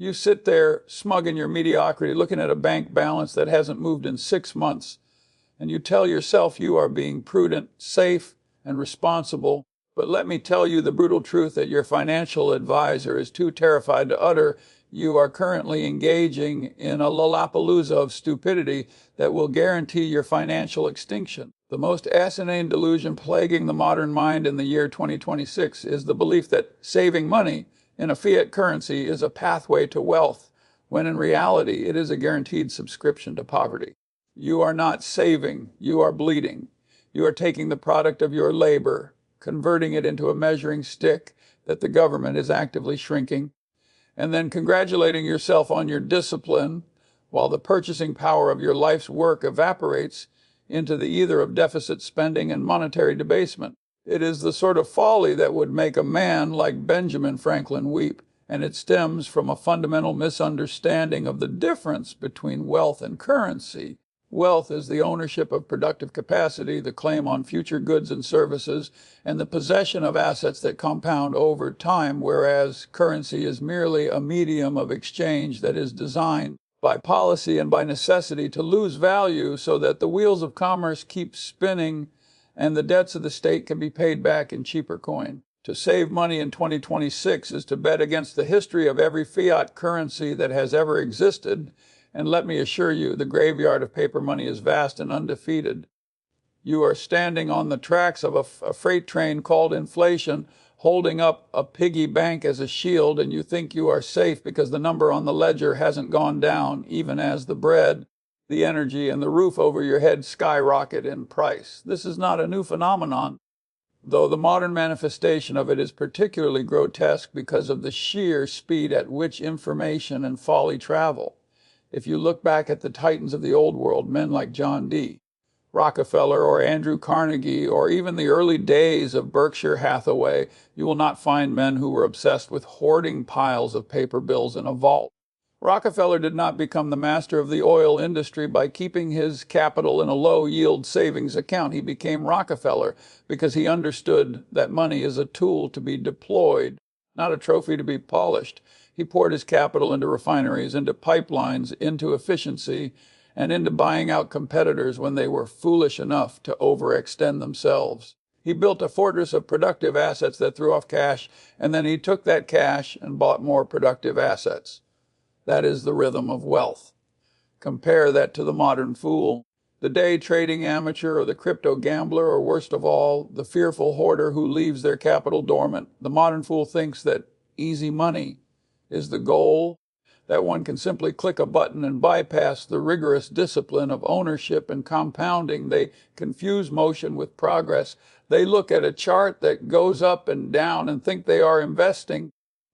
You sit there smug in your mediocrity, looking at a bank balance that hasn't moved in 6 months, and you tell yourself you are being prudent, safe, and responsible. But let me tell you the brutal truth that your financial advisor is too terrified to utter. You are currently engaging in a lollapalooza of stupidity that will guarantee your financial extinction. The most asinine delusion plaguing the modern mind in the year 2026 is the belief that saving money in a fiat currency is a pathway to wealth, when in reality it is a guaranteed subscription to poverty. You are not saving, you are bleeding. You are taking the product of your labor, converting it into a measuring stick that the government is actively shrinking, and then congratulating yourself on your discipline while the purchasing power of your life's work evaporates into the ether of deficit spending and monetary debasement. It is the sort of folly that would make a man like Benjamin Franklin weep, and it stems from a fundamental misunderstanding of the difference between wealth and currency. Wealth is the ownership of productive capacity, the claim on future goods and services, and the possession of assets that compound over time, whereas currency is merely a medium of exchange that is designed by policy and by necessity to lose value so that the wheels of commerce keep spinning and the debts of the state can be paid back in cheaper coin. To save money in 2026 is to bet against the history of every fiat currency that has ever existed, and let me assure you, the graveyard of paper money is vast and undefeated. You are standing on the tracks of a freight train called inflation, holding up a piggy bank as a shield, and you think you are safe because the number on the ledger hasn't gone down, even as the bread, the energy, and the roof over your head skyrocket in price. This is not a new phenomenon, though the modern manifestation of it is particularly grotesque because of the sheer speed at which information and folly travel. If you look back at the titans of the old world, men like John D. Rockefeller or Andrew Carnegie, or even the early days of Berkshire Hathaway, you will not find men who were obsessed with hoarding piles of paper bills in a vault. Rockefeller did not become the master of the oil industry by keeping his capital in a low-yield savings account. He became Rockefeller because he understood that money is a tool to be deployed, not a trophy to be polished. He poured his capital into refineries, into pipelines, into efficiency, and into buying out competitors when they were foolish enough to overextend themselves. He built a fortress of productive assets that threw off cash, and then he took that cash and bought more productive assets. That is the rhythm of wealth. Compare that to the modern fool, the day trading amateur or the crypto gambler, or worst of all, the fearful hoarder who leaves their capital dormant. The modern fool thinks that easy money is the goal, that one can simply click a button and bypass the rigorous discipline of ownership and compounding. They confuse motion with progress. They look at a chart that goes up and down and think they are investing,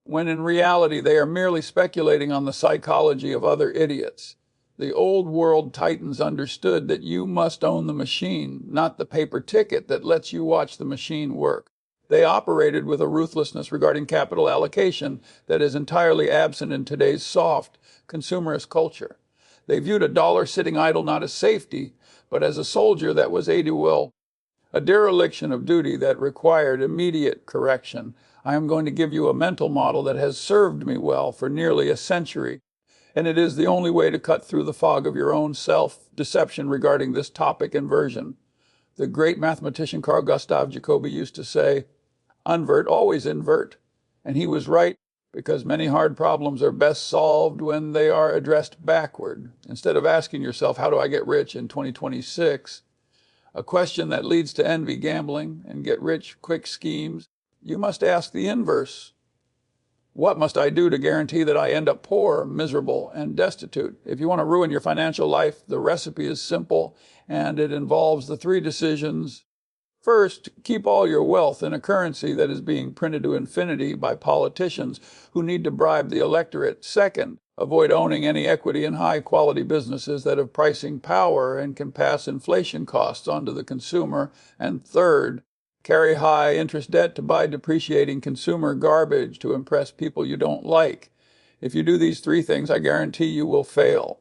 when in reality they are merely speculating on the psychology of other idiots. The old world titans understood that you must own the machine, not the paper ticket that lets you watch the machine work. They operated with a ruthlessness regarding capital allocation that is entirely absent in today's soft, consumerist culture. They viewed a dollar sitting idle not as safety, but as a soldier that was AWOL, a dereliction of duty that required immediate correction. I am going to give you a mental model that has served me well for nearly a century, and it is the only way to cut through the fog of your own self-deception regarding this topic inversion. The great mathematician Carl Gustav Jacobi used to say, "Unvert, always invert." And he was right, because many hard problems are best solved when they are addressed backward. Instead of asking yourself, how do I get rich in 2026? A question that leads to envy, gambling, and get rich quick schemes, you must ask the inverse. What must I do to guarantee that I end up poor, miserable, and destitute? If you want to ruin your financial life, the recipe is simple, and it involves the three decisions. First, keep all your wealth in a currency that is being printed to infinity by politicians who need to bribe the electorate. Second, avoid owning any equity in high-quality businesses that have pricing power and can pass inflation costs onto the consumer. And third, carry high-interest debt to buy depreciating consumer garbage to impress people you don't like. If you do these three things, I guarantee you will fail.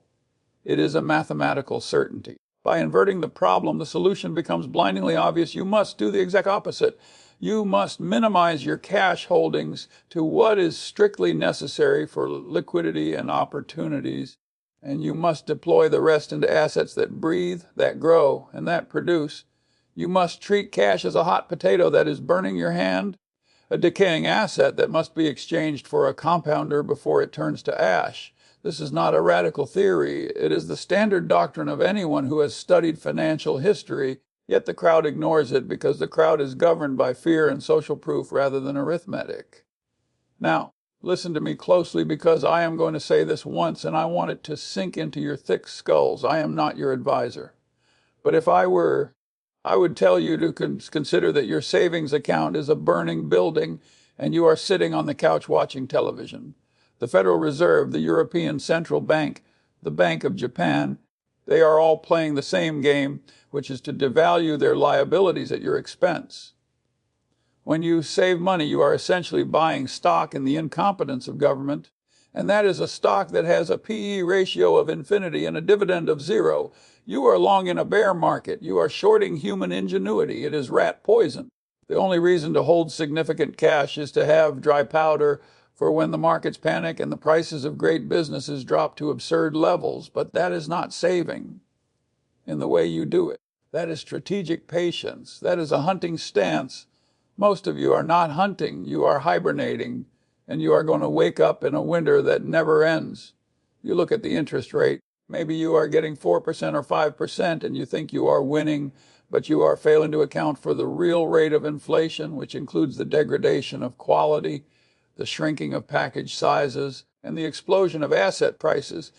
It is a mathematical certainty. By inverting the problem, the solution becomes blindingly obvious. You must do the exact opposite. You must minimize your cash holdings to what is strictly necessary for liquidity and opportunities, and you must deploy the rest into assets that breathe, that grow, and that produce. You must treat cash as a hot potato that is burning your hand, a decaying asset that must be exchanged for a compounder before it turns to ash. This is not a radical theory. It is the standard doctrine of anyone who has studied financial history, yet the crowd ignores it because the crowd is governed by fear and social proof rather than arithmetic. Now, listen to me closely because I am going to say this once and I want it to sink into your thick skulls. I am not your advisor. But if I were, I would tell you to consider that your savings account is a burning building and you are sitting on the couch watching television. The Federal Reserve, the European Central Bank, the Bank of Japan, they are all playing the same game, which is to devalue their liabilities at your expense. When you save money, you are essentially buying stock in the incompetence of government, and that is a stock that has a P/E ratio of infinity and a dividend of 0. You are long in a bear market. You are shorting human ingenuity. It is rat poison. The only reason to hold significant cash is to have dry powder for when the markets panic and the prices of great businesses drop to absurd levels. But that is not saving in the way you do it. That is strategic patience. That is a hunting stance. Most of you are not hunting. You are hibernating, and you are going to wake up in a winter that never ends. You look at the interest rate. Maybe you are getting 4% or 5%, and you think you are winning, but you are failing to account for the real rate of inflation, which includes the degradation of quality, the shrinking of package sizes, and the explosion of asset prices.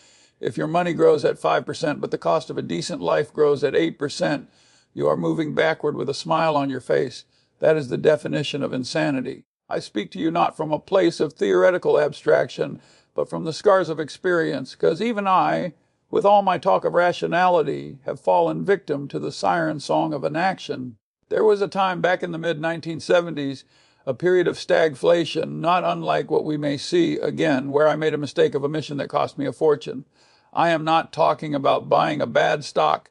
If your money grows at 5%, but the cost of a decent life grows at 8%, you are moving backward with a smile on your face. That is the definition of insanity. I speak to you not from a place of theoretical abstraction, but from the scars of experience, because even I, with all my talk of rationality, have fallen victim to the siren song of inaction. There was a time back in the mid-1970s, a period of stagflation, not unlike what we may see again, where I made a mistake of omission that cost me a fortune. I am not talking about buying a bad stock.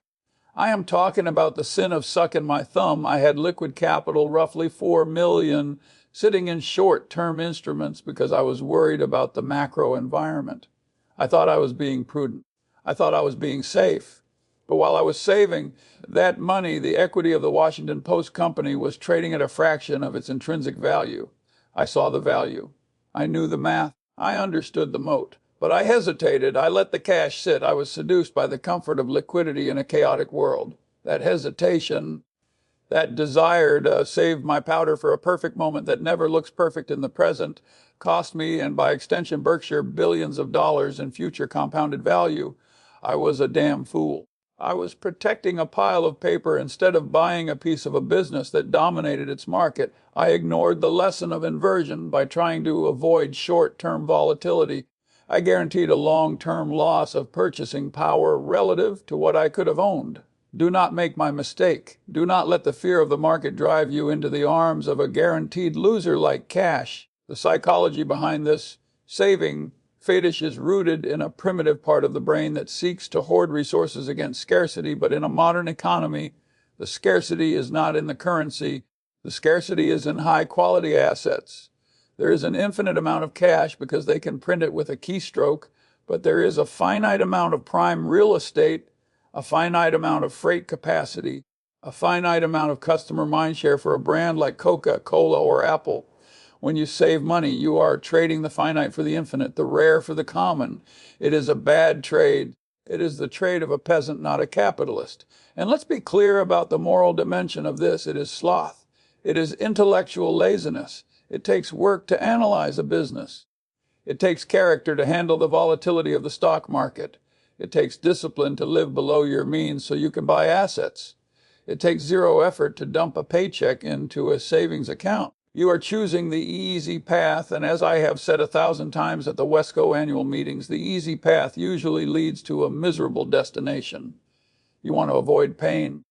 I am talking about the sin of sucking my thumb. I had liquid capital, roughly $4 million, sitting in short-term instruments because I was worried about the macro environment. I thought I was being prudent. I thought I was being safe. But while I was saving, that money, the equity of the Washington Post company, was trading at a fraction of its intrinsic value. I saw the value. I knew the math. I understood the moat. But I hesitated. I let the cash sit. I was seduced by the comfort of liquidity in a chaotic world. That hesitation, that desire to save my powder for a perfect moment that never looks perfect in the present, cost me, and by extension Berkshire, billions of dollars in future compounded value. I was a damn fool. I was protecting a pile of paper instead of buying a piece of a business that dominated its market. I ignored the lesson of inversion by trying to avoid short-term volatility. I guaranteed a long-term loss of purchasing power relative to what I could have owned. Do not make my mistake. Do not let the fear of the market drive you into the arms of a guaranteed loser like cash. The psychology behind this saving fetish is rooted in a primitive part of the brain that seeks to hoard resources against scarcity, but in a modern economy, the scarcity is not in the currency. The scarcity is in high-quality assets. There is an infinite amount of cash because they can print it with a keystroke, but there is a finite amount of prime real estate, a finite amount of freight capacity, a finite amount of customer mindshare for a brand like Coca-Cola or Apple. When you save money, you are trading the finite for the infinite, the rare for the common. It is a bad trade. It is the trade of a peasant, not a capitalist. And let's be clear about the moral dimension of this. It is sloth. It is intellectual laziness. It takes work to analyze a business. It takes character to handle the volatility of the stock market. It takes discipline to live below your means so you can buy assets. It takes zero effort to dump a paycheck into a savings account. You are choosing the easy path, and as I have said 1,000 times at the Wesco annual meetings, the easy path usually leads to a miserable destination. You want to avoid pain.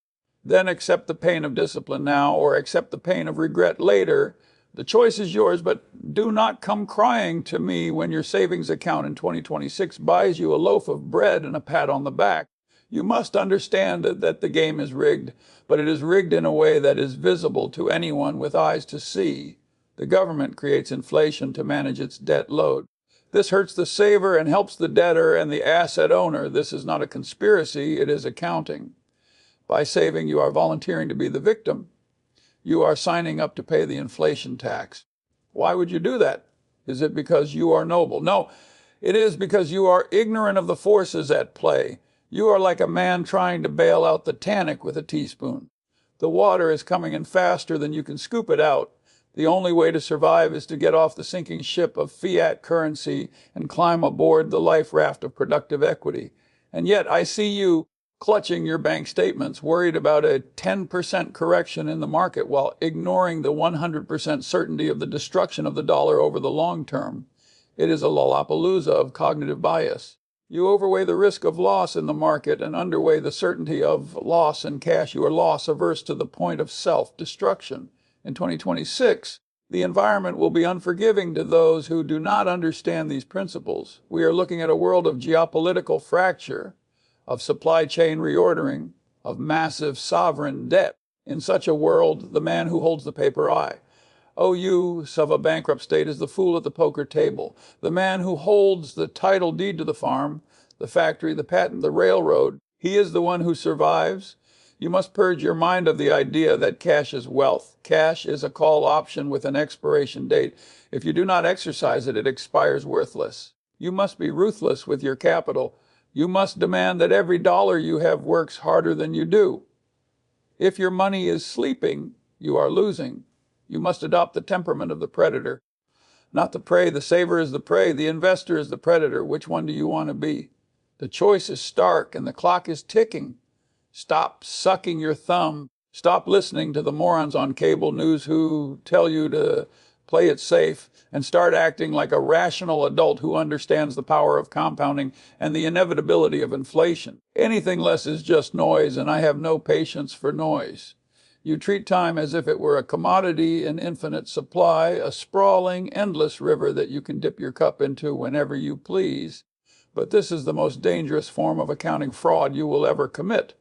Then accept the pain of discipline now, or accept the pain of regret later. The choice is yours, but do not come crying to me when your savings account in 2026 buys you a loaf of bread and a pat on the back. You must understand that the game is rigged, but it is rigged in a way that is visible to anyone with eyes to see. The government creates inflation to manage its debt load. This hurts the saver and helps the debtor and the asset owner. This is not a conspiracy, it is accounting. By saving, you are volunteering to be the victim. You are signing up to pay the inflation tax. Why would you do that? Is it because you are noble? No, it is because you are ignorant of the forces at play. You are like a man trying to bail out the Titanic with a teaspoon. The water is coming in faster than you can scoop it out. The only way to survive is to get off the sinking ship of fiat currency and climb aboard the life raft of productive equity. And yet I see you clutching your bank statements, worried about a 10% correction in the market while ignoring the 100% certainty of the destruction of the dollar over the long term. It is a lollapalooza of cognitive bias. You overweigh the risk of loss in the market and underweigh the certainty of loss in cash. You are loss averse to the point of self-destruction. In 2026, the environment will be unforgiving to those who do not understand these principles. We are looking at a world of geopolitical fracture, of supply chain reordering, of massive sovereign debt. In such a world, the man who holds the paper I, use of a bankrupt state, is the fool at the poker table. The man who holds the title deed to the farm, the factory, the patent, the railroad, he is the one who survives. You must purge your mind of the idea that cash is wealth. Cash is a call option with an expiration date. If you do not exercise it, it expires worthless. You must be ruthless with your capital. You must demand that every dollar you have works harder than you do. If your money is sleeping, you are losing. You must adopt the temperament of the predator. Not the prey. The saver is the prey. The investor is the predator. Which one do you want to be? The choice is stark and the clock is ticking. Stop sucking your thumb. Stop listening to the morons on cable news who tell you to play it safe, and start acting like a rational adult who understands the power of compounding and the inevitability of inflation. Anything less is just noise, and I have no patience for noise. You treat time as if it were a commodity in infinite supply, a sprawling, endless river that you can dip your cup into whenever you please. But this is the most dangerous form of accounting fraud you will ever commit.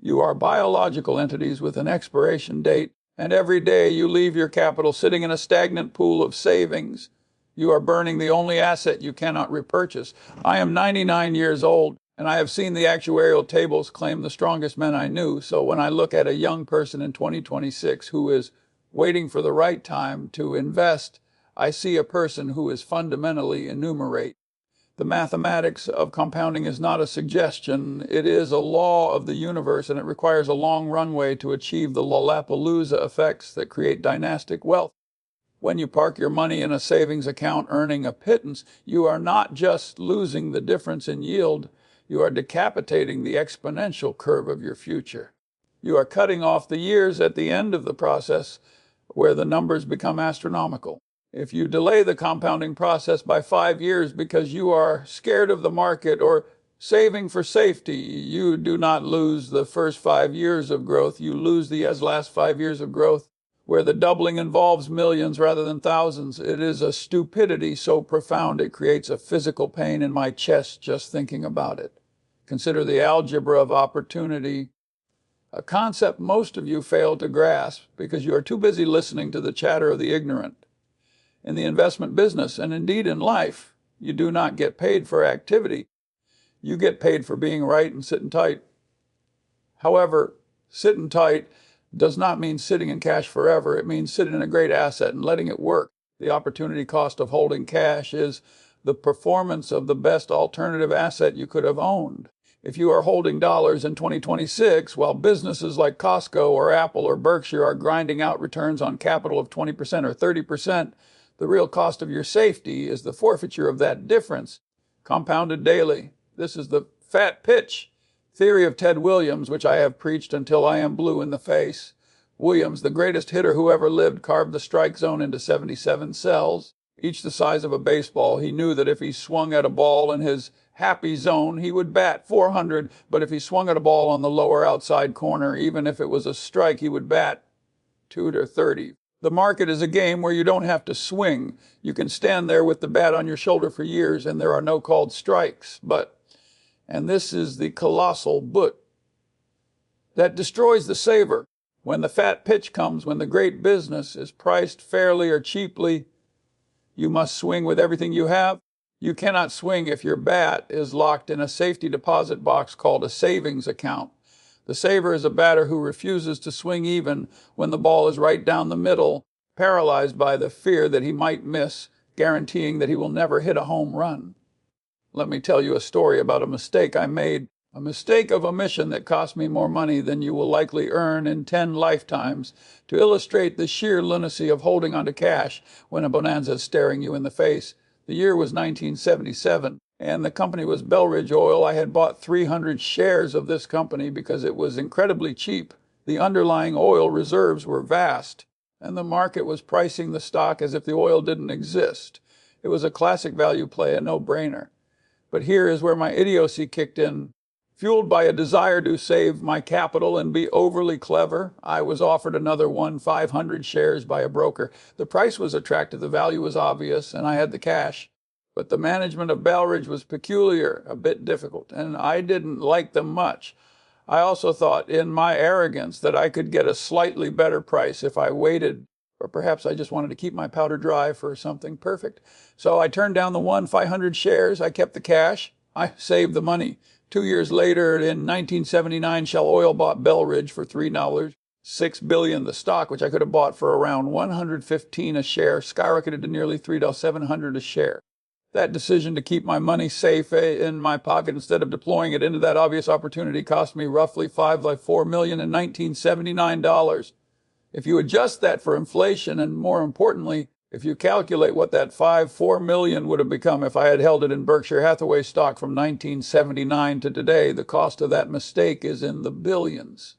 You are biological entities with an expiration date, and every day you leave your capital sitting in a stagnant pool of savings. You are burning the only asset you cannot repurchase. I am 99 years old, and I have seen the actuarial tables claim the strongest men I knew, so when I look at a young person in 2026 who is waiting for the right time to invest, I see a person who is fundamentally enumerate. The mathematics of compounding is not a suggestion. It is a law of the universe, and it requires a long runway to achieve the lollapalooza effects that create dynastic wealth. When you park your money in a savings account earning a pittance, you are not just losing the difference in yield, you are decapitating the exponential curve of your future. You are cutting off the years at the end of the process where the numbers become astronomical. If you delay the compounding process by 5 years because you are scared of the market or saving for safety, you do not lose the first 5 years of growth. You lose the last 5 years of growth, where the doubling involves millions rather than thousands. It is a stupidity so profound it creates a physical pain in my chest just thinking about it. Consider the algebra of opportunity, a concept most of you fail to grasp because you are too busy listening to the chatter of the ignorant. In the investment business, and indeed in life, you do not get paid for activity. You get paid for being right and sitting tight. However, sitting tight does not mean sitting in cash forever. It means sitting in a great asset and letting it work. The opportunity cost of holding cash is the performance of the best alternative asset you could have owned. If you are holding dollars in 2026, while businesses like Costco or Apple or Berkshire are grinding out returns on capital of 20% or 30%, the real cost of your safety is the forfeiture of that difference, compounded daily. This is the fat pitch theory of Ted Williams, which I have preached until I am blue in the face. Williams, the greatest hitter who ever lived, carved the strike zone into 77 cells, each the size of a baseball. He knew that if he swung at a ball in his happy zone, he would bat 400, but if he swung at a ball on the lower outside corner, even if it was a strike, he would bat 230. The market is a game where you don't have to swing. You can stand there with the bat on your shoulder for years and there are no called strikes. But And this is the colossal but that destroys the saver. When the fat pitch comes, when the great business is priced fairly or cheaply, you must swing with everything you have. You cannot swing if your bat is locked in a safety deposit box called a savings account. The saver is a batter who refuses to swing even when the ball is right down the middle, paralyzed by the fear that he might miss, guaranteeing that he will never hit a home run. Let me tell you a story about a mistake I made, a mistake of omission that cost me more money than you will likely earn in 10 lifetimes, to illustrate the sheer lunacy of holding onto cash when a bonanza is staring you in the face. The year was 1977, and the company was Belridge Oil. I had bought 300 shares of this company because it was incredibly cheap. The underlying oil reserves were vast, and the market was pricing the stock as if the oil didn't exist. It was a classic value play, a no-brainer. But here is where my idiocy kicked in. Fueled by a desire to save my capital and be overly clever, I was offered another 500 shares by a broker. The price was attractive, the value was obvious, and I had the cash. But the management of Belridge was peculiar, a bit difficult, and I didn't like them much. I also thought, in my arrogance, that I could get a slightly better price if I waited, or perhaps I just wanted to keep my powder dry for something perfect. So I turned down the 500 shares, I kept the cash, I saved the money. 2 years later, in 1979, Shell Oil bought Belridge for $3, $6 billion. The stock, which I could have bought for around $115 a share, skyrocketed to nearly $3.700 a share. That decision to keep my money safe in my pocket instead of deploying it into that obvious opportunity cost me roughly $4 million in 1979 dollars. If you adjust that for inflation, and more importantly, if you calculate what that $4 million would have become if I had held it in Berkshire Hathaway stock from 1979 to today, the cost of that mistake is in the billions.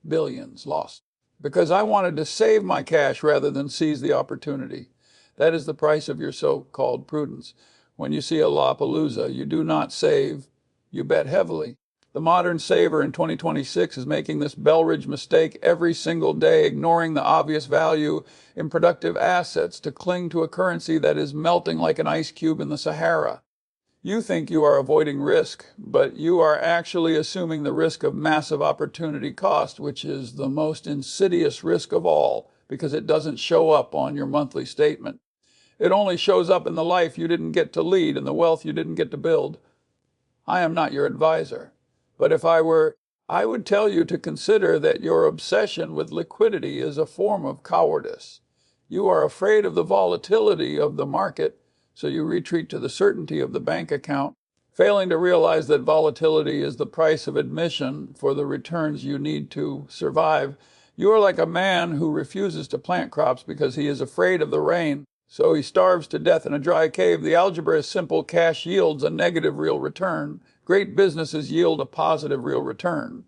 Billions lost. Because I wanted to save my cash rather than seize the opportunity. That is the price of your so-called prudence. When you see a Lollapalooza, you do not save, you bet heavily. The modern saver in 2026 is making this Belridge mistake every single day, ignoring the obvious value in productive assets to cling to a currency that is melting like an ice cube in the Sahara. You think you are avoiding risk, but you are actually assuming the risk of massive opportunity cost, which is the most insidious risk of all, because it doesn't show up on your monthly statement. It only shows up in the life you didn't get to lead and the wealth you didn't get to build. I am not your advisor. But if I were, I would tell you to consider that your obsession with liquidity is a form of cowardice. You are afraid of the volatility of the market, so you retreat to the certainty of the bank account, failing to realize that volatility is the price of admission for the returns you need to survive. You are like a man who refuses to plant crops because he is afraid of the rain, so he starves to death in a dry cave. The algebra is simple. Cash yields a negative real return. Great businesses yield a positive real return.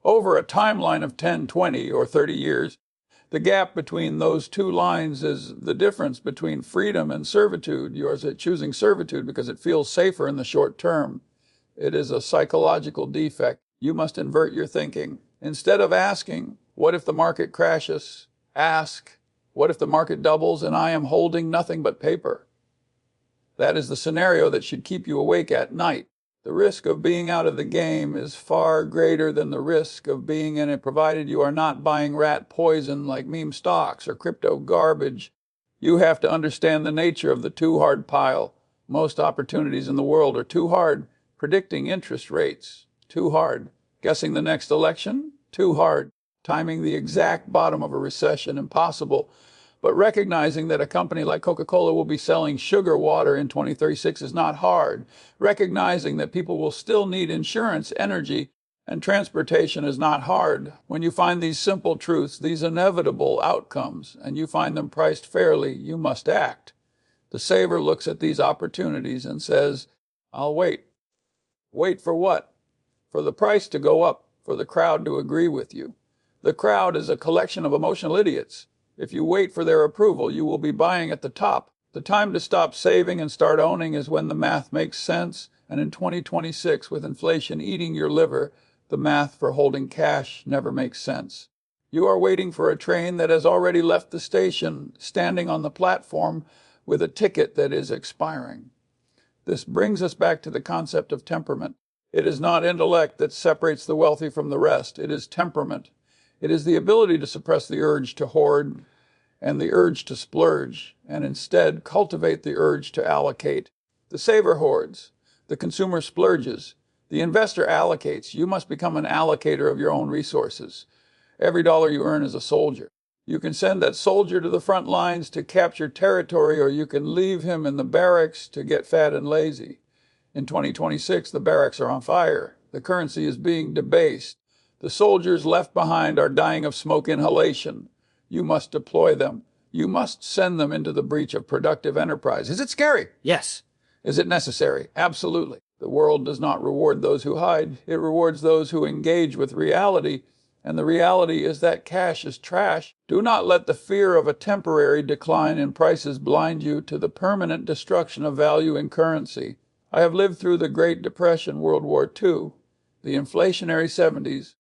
Over a timeline of 10, 20, or 30 years, the gap between those two lines is the difference between freedom and servitude. You are choosing servitude because it feels safer in the short term. It is a psychological defect. You must invert your thinking. Instead of asking, what if the market crashes? Ask, what if the market doubles and I am holding nothing but paper? That is the scenario that should keep you awake at night. The risk of being out of the game is far greater than the risk of being in it, provided you are not buying rat poison like meme stocks or crypto garbage. You have to understand the nature of the too hard pile. Most opportunities in the world are too hard. Predicting interest rates, too hard. Guessing the next election, too hard. Timing the exact bottom of a recession, impossible. But recognizing that a company like Coca-Cola will be selling sugar water in 2036 is not hard. Recognizing that people will still need insurance, energy, and transportation is not hard. When you find these simple truths, these inevitable outcomes, and you find them priced fairly, you must act. The saver looks at these opportunities and says, I'll wait. Wait for what? For the price to go up, for the crowd to agree with you. The crowd is a collection of emotional idiots. If you wait for their approval, you will be buying at the top. The time to stop saving and start owning is when the math makes sense. And in 2026, with inflation eating your liver, the math for holding cash never makes sense. You are waiting for a train that has already left the station, standing on the platform with a ticket that is expiring. This brings us back to the concept of temperament. It is not intellect that separates the wealthy from the rest. It is temperament. It is the ability to suppress the urge to hoard and the urge to splurge, and instead cultivate the urge to allocate. The saver hoards. The consumer splurges. The investor allocates. You must become an allocator of your own resources. Every dollar you earn is a soldier. You can send that soldier to the front lines to capture territory, or you can leave him in the barracks to get fat and lazy. In 2026, the barracks are on fire. The currency is being debased. The soldiers left behind are dying of smoke inhalation. You must deploy them. You must send them into the breach of productive enterprise. Is it scary? Yes. Is it necessary? Absolutely. The world does not reward those who hide. It rewards those who engage with reality, and the reality is that cash is trash. Do not let the fear of a temporary decline in prices blind you to the permanent destruction of value in currency. I have lived through the Great Depression, World War II, the inflationary 70s,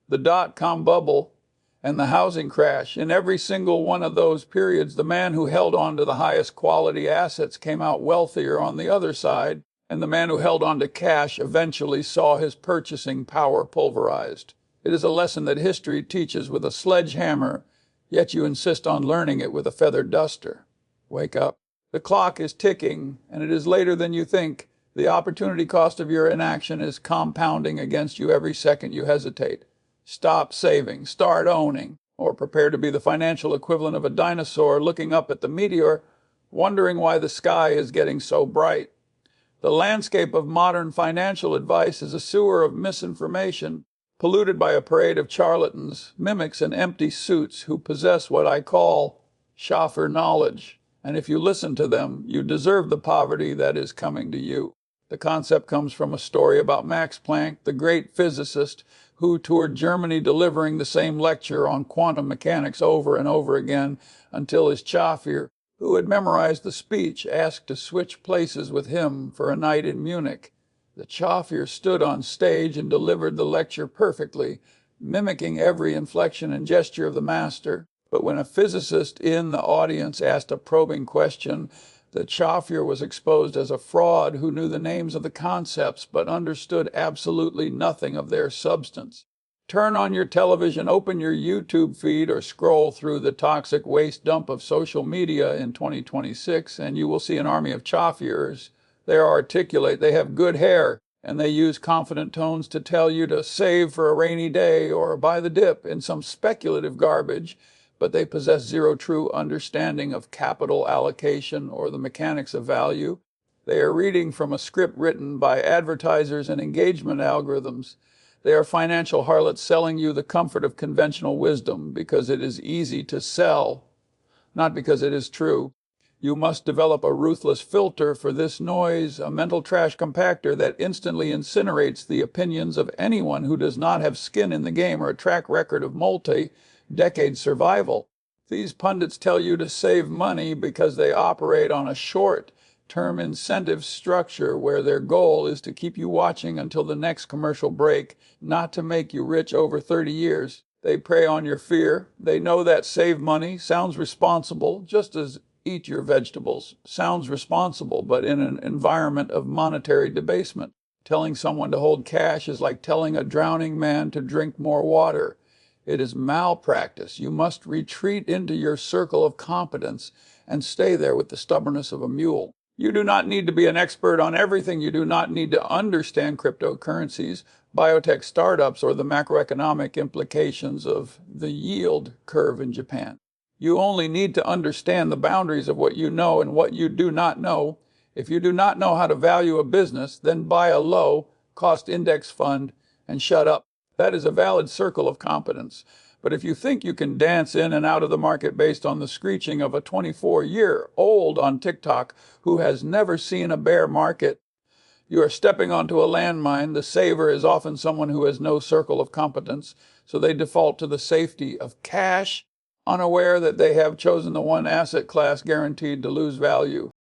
the dot-com bubble, and the housing crash. In every single one of those periods, the man who held on to the highest quality assets came out wealthier on the other side, and the man who held on to cash eventually saw his purchasing power pulverized. It is a lesson that history teaches with a sledgehammer, yet you insist on learning it with a feather duster. Wake up. The clock is ticking, and it is later than you think. The opportunity cost of your inaction is compounding against you every second you hesitate. Stop saving, start owning, or prepare to be the financial equivalent of a dinosaur looking up at the meteor, wondering why the sky is getting so bright. The landscape of modern financial advice is a sewer of misinformation, polluted by a parade of charlatans, mimics, and empty suits who possess what I call chauffeur knowledge. And if you listen to them, you deserve the poverty that is coming to you. The concept comes from a story about Max Planck, the great physicist who toured Germany delivering the same lecture on quantum mechanics over and over again until his chauffeur, who had memorized the speech, asked to switch places with him for a night in Munich. The chauffeur stood on stage and delivered the lecture perfectly, mimicking every inflection and gesture of the master. But when a physicist in the audience asked a probing question, the chauffeur was exposed as a fraud who knew the names of the concepts but understood absolutely nothing of their substance. Turn on your television, open your YouTube feed, or scroll through the toxic waste dump of social media in 2026, and you will see an army of chauffeurs. They are articulate, they have good hair, and they use confident tones to tell you to save for a rainy day or buy the dip in some speculative garbage, but they possess zero true understanding of capital allocation or the mechanics of value. They are reading from a script written by advertisers and engagement algorithms. They are financial harlots selling you the comfort of conventional wisdom because it is easy to sell, not because it is true. You must develop a ruthless filter for this noise, a mental trash compactor that instantly incinerates the opinions of anyone who does not have skin in the game or a track record of multi-decade survival. These pundits tell you to save money because they operate on a short-term incentive structure where their goal is to keep you watching until the next commercial break, not to make you rich over 30 years. They prey on your fear. They know that save money sounds responsible, just as eat your vegetables sounds responsible, but in an environment of monetary debasement. Telling someone to hold cash is like telling a drowning man to drink more water. It is malpractice. You must retreat into your circle of competence and stay there with the stubbornness of a mule. You do not need to be an expert on everything. You do not need to understand cryptocurrencies, biotech startups, or the macroeconomic implications of the yield curve in Japan. You only need to understand the boundaries of what you know and what you do not know. If you do not know how to value a business, then buy a low-cost index fund and shut up. That is a valid circle of competence. But if you think you can dance in and out of the market based on the screeching of a 24-year-old on TikTok who has never seen a bear market, you are stepping onto a landmine. The saver is often someone who has no circle of competence, so they default to the safety of cash, unaware that they have chosen the one asset class guaranteed to lose value.